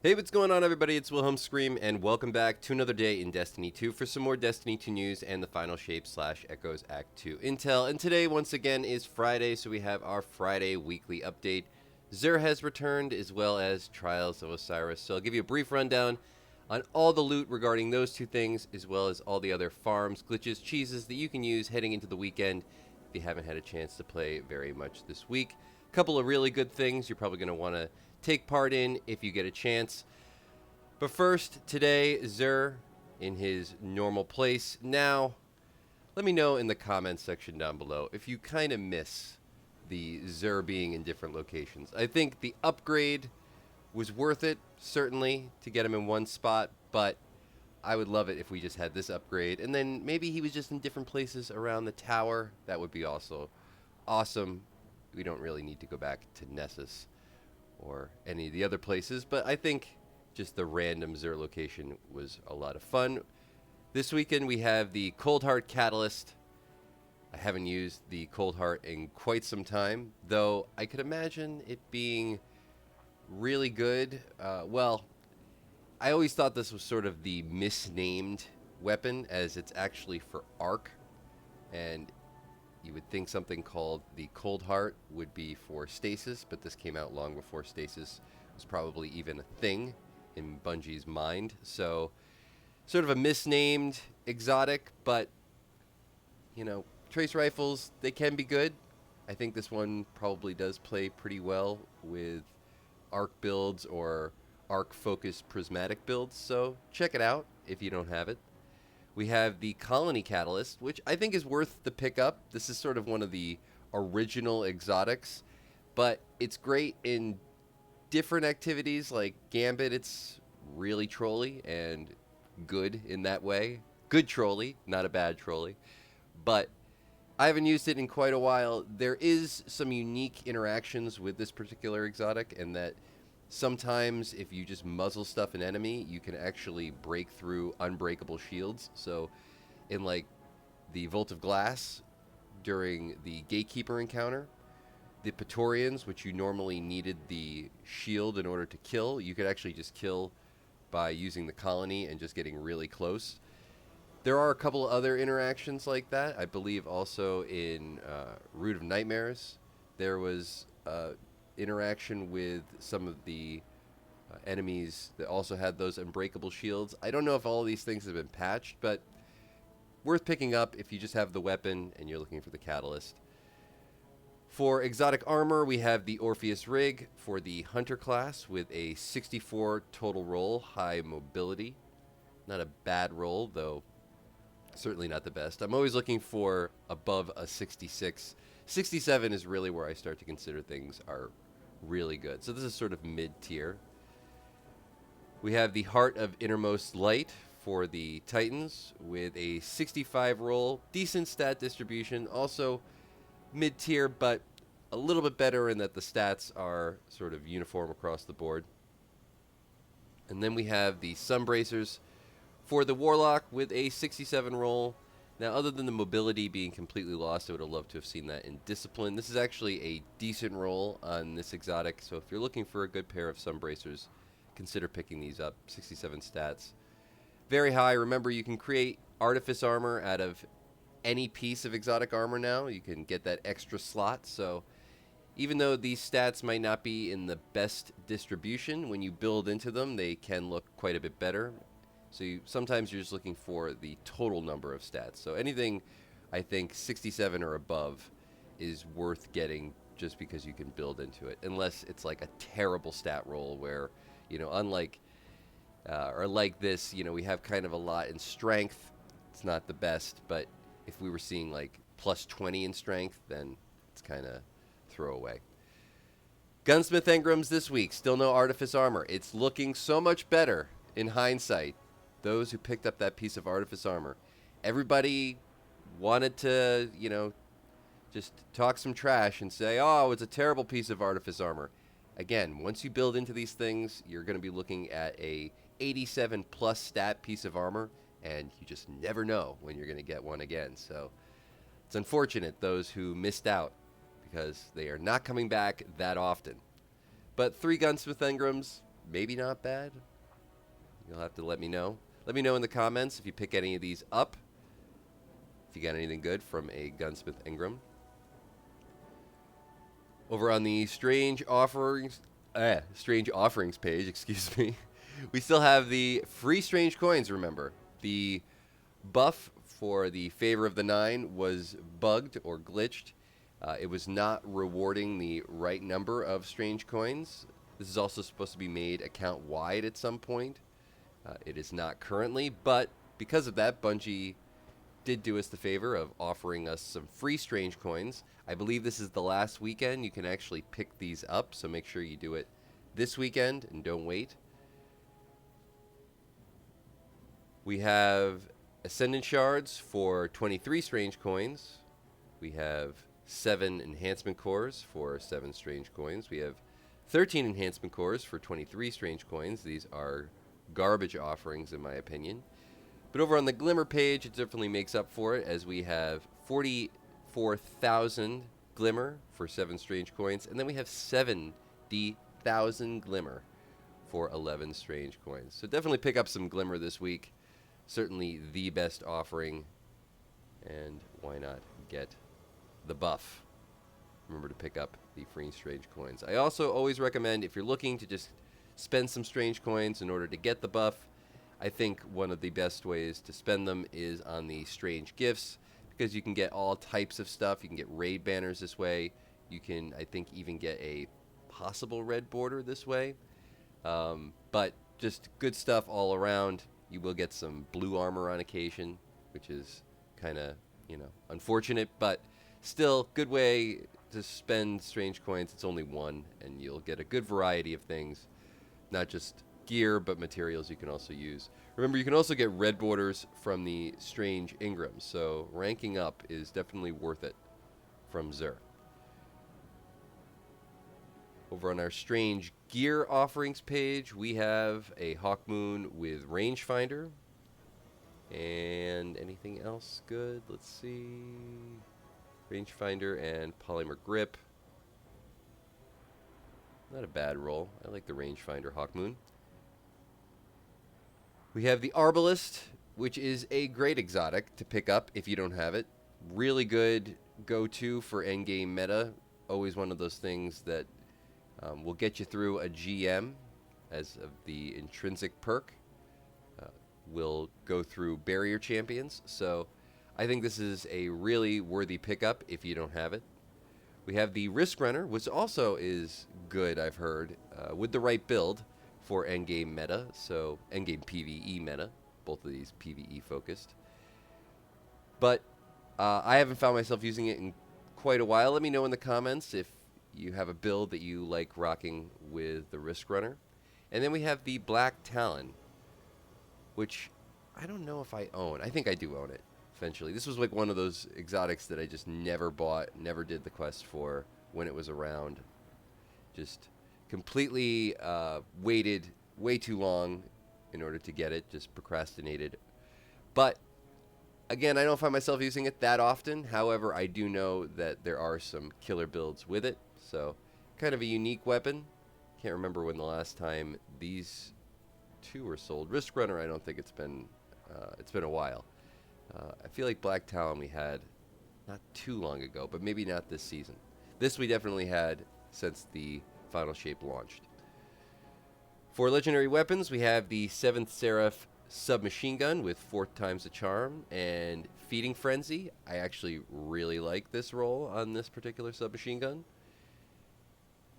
Hey, what's going on, everybody? It's Wilhelm Scream, and welcome back to another day in Destiny 2 for some more Destiny 2 news and the Final Shape / Echoes Act 2 intel. And today, once again, is Friday, so we have our Friday weekly update. Xur has returned, as well as Trials of Osiris. So I'll give you a brief rundown on all the loot regarding those two things, as well as all the other farms, glitches, cheeses that you can use heading into the weekend if you haven't had a chance to play very much this week. A couple of really good things you're probably going to want to take part in if you get a chance. But first, today, Xur in his normal place. Now, let me know in the comments section down below if you kind of miss the Xur being in different locations. I think the upgrade was worth it, certainly, to get him in one spot, but I would love it if we just had this upgrade, and then maybe he was just in different places around the tower. That would be also awesome. We don't really need to go back to Nessus or any of the other places, but I think just the random Xur location was a lot of fun. This weekend we have the Cold Heart Catalyst. I haven't used the Cold Heart in quite some time, though I could imagine it being really good. Well, I always thought this was sort of the misnamed weapon, as it's actually for Arc, and you would think something called the Cold Heart would be for Stasis, but this came out long before Stasis was probably even a thing in Bungie's mind. So, sort of a misnamed exotic, but, you know, trace rifles, they can be good. I think this one probably does play pretty well with Arc builds or Arc-focused prismatic builds, so check it out if you don't have it. We have the Colony Catalyst, which I think is worth the pickup. This is sort of one of the original exotics, but it's great in different activities like Gambit. It's really trolly and good in that way. Good trolly, not a bad trolly. But I haven't used it in quite a while. There is some unique interactions with this particular exotic, and that sometimes if you just muzzle stuff an enemy, you can actually break through unbreakable shields. So in like the Vault of Glass during the Gatekeeper encounter, the Praetorians, which you normally needed the shield in order to kill, you could actually just kill by using the colony and just getting really close. There are a couple of other interactions like that. I believe also in Root of Nightmares, there was interaction with some of the enemies that also had those unbreakable shields. I don't know if all of these things have been patched, but worth picking up if you just have the weapon and you're looking for the catalyst. For exotic armor, we have the Orpheus Rig for the Hunter class with a 64 total roll, high mobility. Not a bad roll, though certainly not the best. I'm always looking for above a 66. 67 is really where I start to consider things are really good. So this is sort of mid-tier. We have the Heart of Innermost Light for the Titans with a 65 roll, decent stat distribution, also mid-tier, but a little bit better in that the stats are sort of uniform across the board. And then we have the Sunbracers for the Warlock with a 67 roll. Now, other than the mobility being completely lost, I would have loved to have seen that in Discipline. This is actually a decent roll on this exotic, so if you're looking for a good pair of Sunbracers, consider picking these up. 67 stats. Very high. Remember, you can create Artifice armor out of any piece of exotic armor now. You can get that extra slot, so even though these stats might not be in the best distribution, when you build into them, they can look quite a bit better. So sometimes you're just looking for the total number of stats. So anything, I think, 67 or above is worth getting just because you can build into it. Unless it's like a terrible stat roll where, unlike, or like this, we have kind of a lot in strength. It's not the best, but if we were seeing like plus 20 in strength, then it's kind of throwaway. Gunsmith Engrams this week, still no Artifice armor. It's looking so much better in hindsight. Those who picked up that piece of Artifice armor, everybody wanted to, just talk some trash and say, oh, it's a terrible piece of Artifice armor. Again, once you build into these things, you're going to be looking at a 87 plus stat piece of armor, and you just never know when you're going to get one again. So it's unfortunate, those who missed out, because they are not coming back that often. But 3 Gunsmith Engrams, maybe not bad. You'll have to let me know. Let me know in the comments if you pick any of these up. If you got anything good from a Gunsmith Ingram. Over on the strange offerings page, excuse me, we still have the free strange coins. Remember, the buff for the Favor of the Nine was bugged or glitched. It was not rewarding the right number of strange coins. This is also supposed to be made account wide at some point. It is not currently, but because of that, Bungie did do us the favor of offering us some free strange coins. I believe this is the last weekend you can actually pick these up, so make sure you do it this weekend and don't wait. We have Ascendant Shards for 23 strange coins. We have 7 Enhancement Cores for 7 strange coins. We have 13 Enhancement Cores for 23 strange coins. These are garbage offerings in my opinion. But over on the Glimmer page, it definitely makes up for it, as we have 44,000 Glimmer for 7 strange coins, and then we have 70,000 Glimmer for 11 strange coins. So definitely pick up some Glimmer this week. Certainly the best offering, and why not get the buff? Remember to pick up the free strange coins. I also always recommend, if you're looking to just spend some strange coins in order to get the buff, I think one of the best ways to spend them is on the strange gifts, because you can get all types of stuff. You can get raid banners this way. You can, I think, even get a possible red border this way. But just good stuff all around. You will get some blue armor on occasion, which is kind of, unfortunate, but still good way to spend strange coins. It's only one, and you'll get a good variety of things, not just gear, but materials you can also use. Remember, you can also get red borders from the strange Ingrams, so ranking up is definitely worth it from Xur. Over on our strange gear offerings page, we have a Hawkmoon with rangefinder. And anything else good? Let's see. Rangefinder and polymer grip. Not a bad roll. I like the rangefinder Hawkmoon. We have the Arbalest, which is a great exotic to pick up if you don't have it. Really good go-to for endgame meta. Always one of those things that will get you through a GM as of the intrinsic perk. Will go through barrier champions. So I think this is a really worthy pickup if you don't have it. We have the Risk Runner, which also is good, I've heard, with the right build for endgame meta, so endgame PvE meta, both of these PvE focused. But I haven't found myself using it in quite a while. Let me know in the comments if you have a build that you like rocking with the Risk Runner. And then we have the Black Talon, which I don't know if I own. I think I do own it eventually. This was like one of those exotics that I just never bought, never did the quest for when it was around. Just completely waited way too long in order to get it, just procrastinated. But again, I don't find myself using it that often. However, I do know that there are some killer builds with it, so kind of a unique weapon. Can't remember when the last time these two were sold. Risk Runner, I don't think it's been a while. I feel like Black Talon we had not too long ago, but maybe not this season. This we definitely had since the Final Shape launched. For legendary weapons, we have the 7th Seraph submachine gun with 4 times the charm and Feeding Frenzy. I actually really like this roll on this particular submachine gun.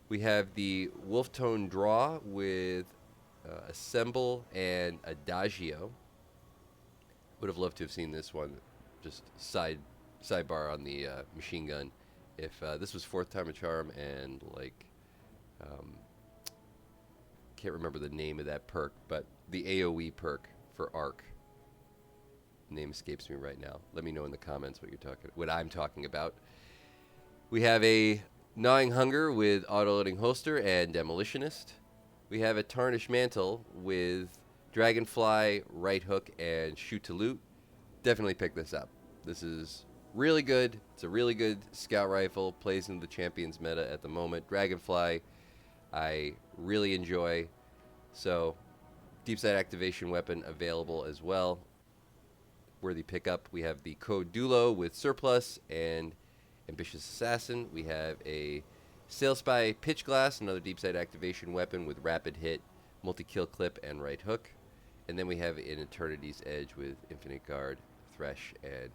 We have the Wolftone Draw with Assemble and Adagio. Would have loved to have seen this one, just sidebar on the machine gun. If this was 4th time a charm and like, can't remember the name of that perk, but the AOE perk for Arc. Name escapes me right now. Let me know in the comments what I'm talking about. We have a Gnawing Hunger with Autoloading Holster and Demolitionist. We have a Tarnished Mantle with Dragonfly, Right Hook, and Shoot to Loot. Definitely pick this up. This is really good. It's a really good scout rifle. Plays in the champions meta at the moment. Dragonfly, I really enjoy. So, deep sight activation weapon available as well. Worthy pickup. We have the Code Dulo with Surplus and Ambitious Assassin. We have a Sail Spy Pitch Glass, another deep sight activation weapon with Rapid Hit, Multi-Kill Clip, and Right Hook. And then we have an Eternity's Edge with Infinite Guard, Thresh, and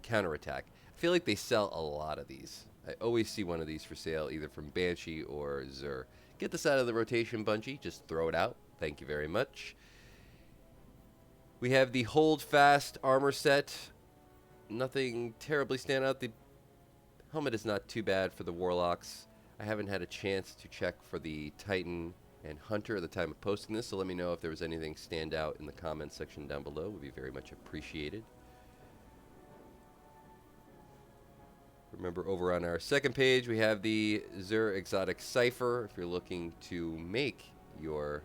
Counterattack. I feel like they sell a lot of these. I always see one of these for sale, either from Banshee or Xur. Get this out of the rotation, Bungie. Just throw it out. Thank you very much. We have the Hold Fast armor set. Nothing terribly stand out. The helmet is not too bad for the Warlocks. I haven't had a chance to check for the Titan and Hunter at the time of posting this, so let me know if there was anything stand out in the comments section down below. It would be very much appreciated. Remember, over on our second page, we have the Xur Exotic Cipher. If you're looking to make your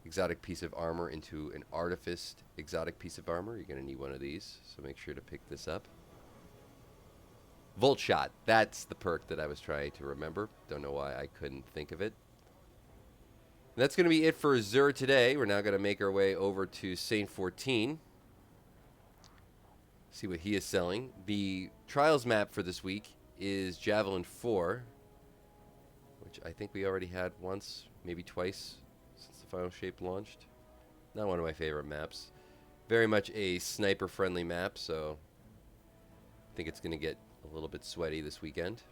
exotic piece of armor into an Artifice exotic piece of armor, you're going to need one of these, so make sure to pick this up. Volt Shot, that's the perk that I was trying to remember. Don't know why I couldn't think of it. And that's going to be it for Xur today. We're now going to make our way over to Saint 14. See what he is selling. The Trials map for this week is Javelin 4, which I think we already had once, maybe twice, since the Final Shape launched. Not one of my favorite maps. Very much a sniper-friendly map, so I think it's going to get a little bit sweaty this weekend.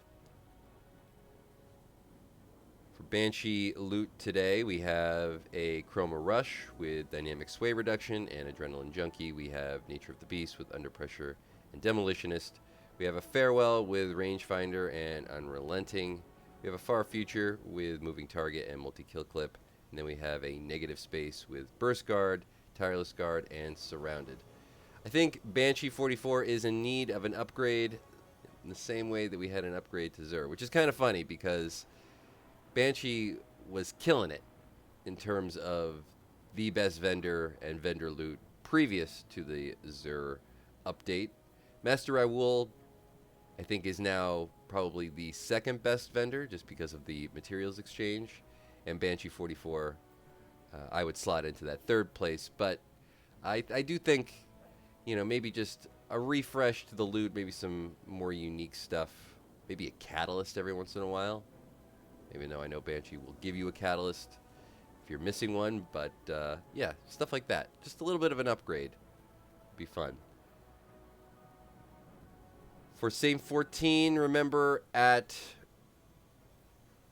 For Banshee loot today, we have a Chroma Rush with Dynamic Sway Reduction and Adrenaline Junkie. We have Nature of the Beast with Under Pressure and Demolitionist. We have a Farewell with Rangefinder and Unrelenting. We have a Far Future with Moving Target and Multi-Kill Clip. And then we have a Negative Space with Burst Guard, Tireless Guard, and Surrounded. I think Banshee 44 is in need of an upgrade in the same way that we had an upgrade to Xur, which is kind of funny because Banshee was killing it in terms of the best vendor and vendor loot previous to the Xur update. Master Raoul, I think, is now probably the second best vendor just because of the materials exchange. And Banshee 44, I would slot into that third place. But I do think, you know, maybe just a refresh to the loot, maybe some more unique stuff, maybe a catalyst every once in a while. Even though I know Banshee will give you a catalyst if you're missing one, but yeah, stuff like that. Just a little bit of an upgrade. Be fun. For Saint 14, remember at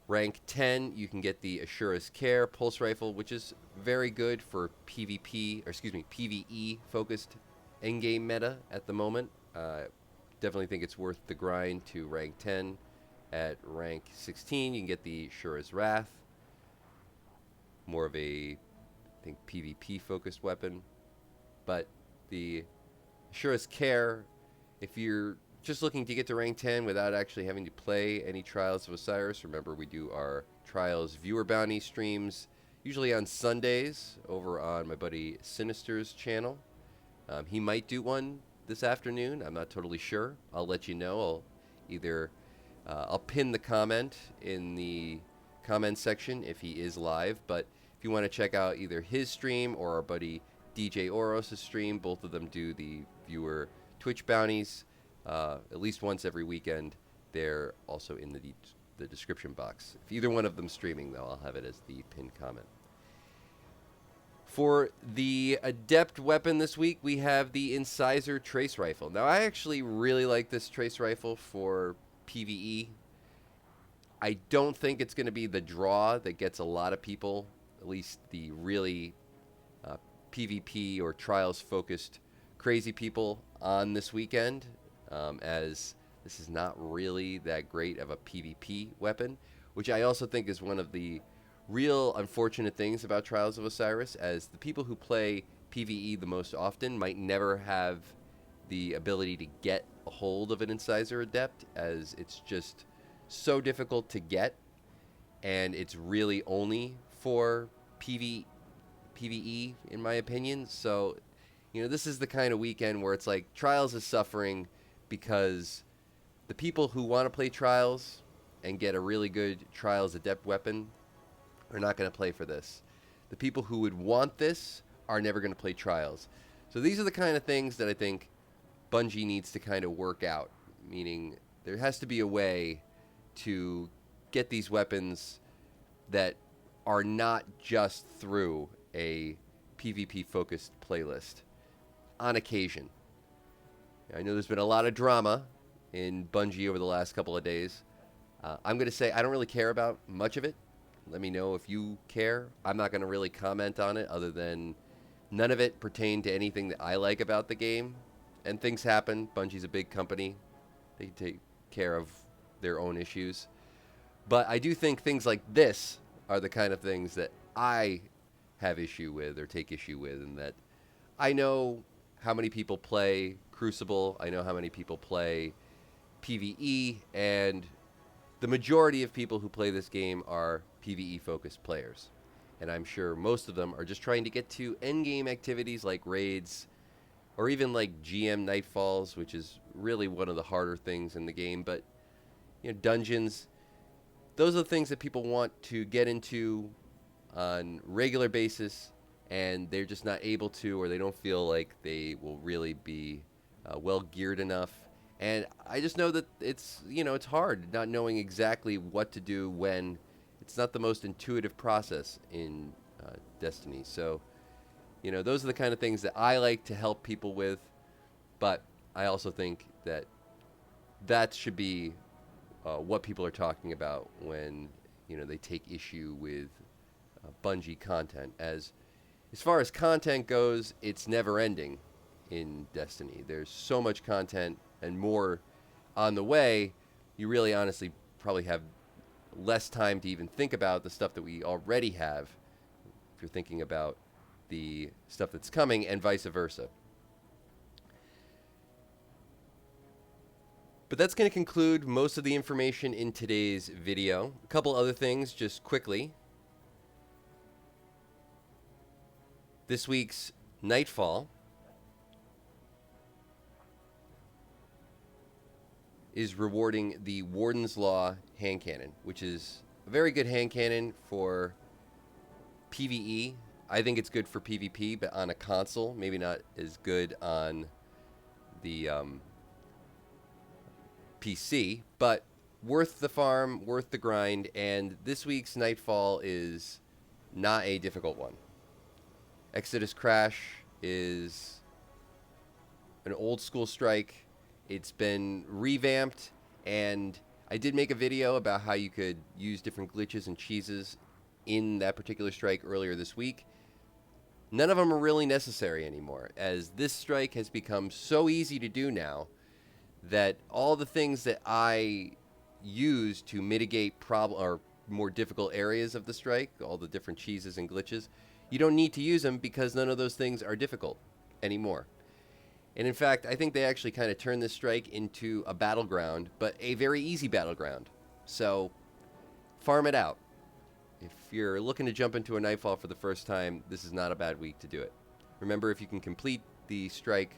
rank 10, you can get the Asura's Care Pulse Rifle, which is very good for PvE focused endgame meta at the moment. Definitely think it's worth the grind to rank 10. At rank 16, you can get the Shura's Wrath. More of a, I think, PvP focused weapon. But the Shura's Care, if you're just looking to get to rank 10 without actually having to play any Trials of Osiris, remember we do our Trials viewer bounty streams usually on Sundays over on my buddy Sinister's channel. He might do one this afternoon. I'm not totally sure. I'll let you know. I'll pin the comment in the comment section if he is live. But if you want to check out either his stream or our buddy DJ Oros' stream, both of them do the viewer Twitch bounties at least once every weekend. They're also in the description box. If either one of them streaming, though, I'll have it as the pinned comment. For the Adept weapon this week, we have the Incisor Trace Rifle. Now, I actually really like this Trace Rifle for PvE. I don't think it's going to be the draw that gets a lot of people, at least the really PvP or Trials focused crazy people on this weekend, as this is not really that great of a PvP weapon, which I also think is one of the real unfortunate things about Trials of Osiris, as the people who play PvE the most often might never have the ability to get a hold of an Incisor Adept, as it's just so difficult to get, and it's really only for PvE, in my opinion. So, you know, this is the kind of weekend where it's like Trials is suffering because the people who want to play Trials and get a really good Trials Adept weapon are not going to play for this. the people who would want this are never going to play Trials. So these are the kind of things that I think Bungie needs to kind of work out, meaning there has to be a way to get these weapons that are not just through a PvP focused playlist on occasion. I know there's been a lot of drama in Bungie over the last couple of days. I'm going to say I don't really care about much of it. Let me know if you care. I'm not going to really comment on it other than none of it pertained to anything that I like about the game. And things happen. Bungie's a big company. They take care of their own issues. But I do think things like this are the kind of things that I have issue with or take issue with, and that I know how many people play Crucible. I know how many people play PvE, and the majority of people who play this game are PvE-focused players. And I'm sure most of them are just trying to get to endgame activities like raids, or even like GM Nightfalls, which is really one of the harder things in the game. But dungeons, those are the things that people want to get into on regular basis, and they're just not able to, or they don't feel like they will really be well geared enough. And I just know that it's hard not knowing exactly what to do when it's not the most intuitive process in Destiny. So those are the kind of things that I like to help people with, but I also think that should be what people are talking about when they take issue with Bungie content. As far as content goes, it's never ending in Destiny. There's so much content and more on the way. You really honestly probably have less time to even think about the stuff that we already have if you're thinking about the stuff that's coming, and vice versa. But that's going to conclude most of the information in today's video. A couple other things just quickly. This week's Nightfall is rewarding the Warden's Law hand cannon, which is a very good hand cannon for PvE. I think it's good for PvP, but on a console, maybe not as good on the PC, but worth the farm, worth the grind, and this week's Nightfall is not a difficult one. Exodus Crash is an old school strike. It's been revamped, and I did make a video about how you could use different glitches and cheeses in that particular strike earlier this week. None of them are really necessary anymore, as this strike has become so easy to do now that all the things that I use to mitigate or more difficult areas of the strike, all the different cheeses and glitches, you don't need to use them because none of those things are difficult anymore. And in fact, I think they actually kind of turned this strike into a battleground, but a very easy battleground. So farm it out. If you're looking to jump into a Nightfall for the first time, this is not a bad week to do it. Remember, if you can complete the strike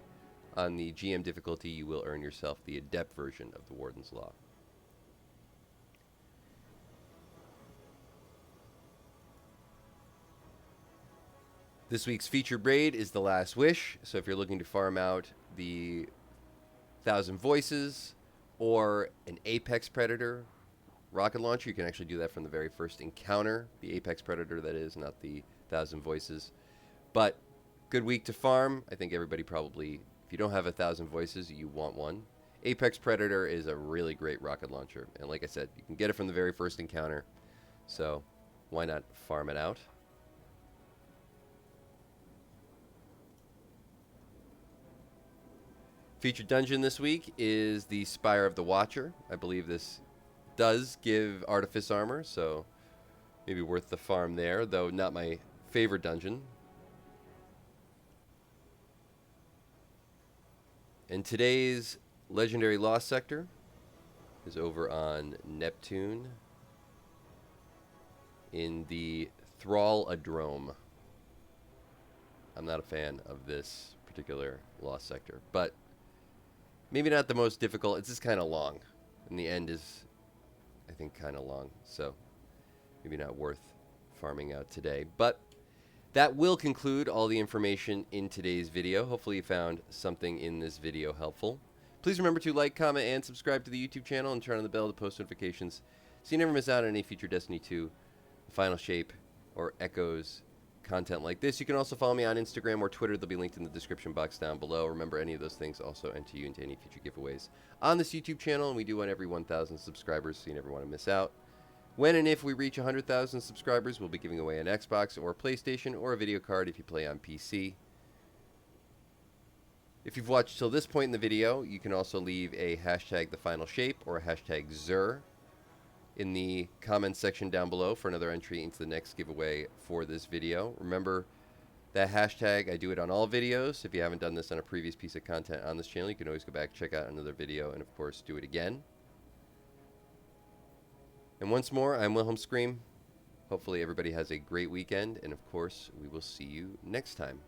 on the GM difficulty, you will earn yourself the Adept version of the Warden's Law. This week's featured raid is The Last Wish, so if you're looking to farm out the 1,000 Voices or an Apex Predator rocket launcher, you can actually do that from the very first encounter. The Apex Predator, that is, not the 1,000 Voices. But good week to farm. I think everybody probably, if you don't have 1,000 Voices, you want one. Apex Predator is a really great rocket launcher, and like I said, you can get it from the very first encounter, so why not farm it out? Featured dungeon this week is the Spire of the Watcher. I believe this does give Artifice armor, so maybe worth the farm there, though not my favorite dungeon. And today's Legendary Lost Sector is over on Neptune in the Thrall-Adrome. I'm not a fan of this particular Lost Sector, but maybe not the most difficult. It's just kind of long, and the end is, I think, kind of long, so maybe not worth farming out today. But That will conclude all the information in today's video. Hopefully you found something in this video helpful. Please remember to like, comment, and subscribe to the YouTube channel and turn on the bell to post notifications so you never miss out on any future Destiny 2, Final Shape, or Echoes content like this. You can also follow me on Instagram or Twitter. They'll be linked in the description box down below. Remember, any of those things also enter you into any future giveaways on this YouTube channel, and we do one every 1,000 subscribers, so you never want to miss out. When and if we reach 100,000 subscribers, we'll be giving away an Xbox or a PlayStation or a video card if you play on PC. If you've watched till this point in the video, you can also leave a hashtag #TheFinalShape or a hashtag Xur in the comments section down below for another entry into the next giveaway for this video. Remember that hashtag, I do it on all videos. If you haven't done this on a previous piece of content on this channel, you can always go back, check out another video, and of course do it again. And once more, I'm Wilhelm Scream. Hopefully everybody has a great weekend, and of course, we will see you next time.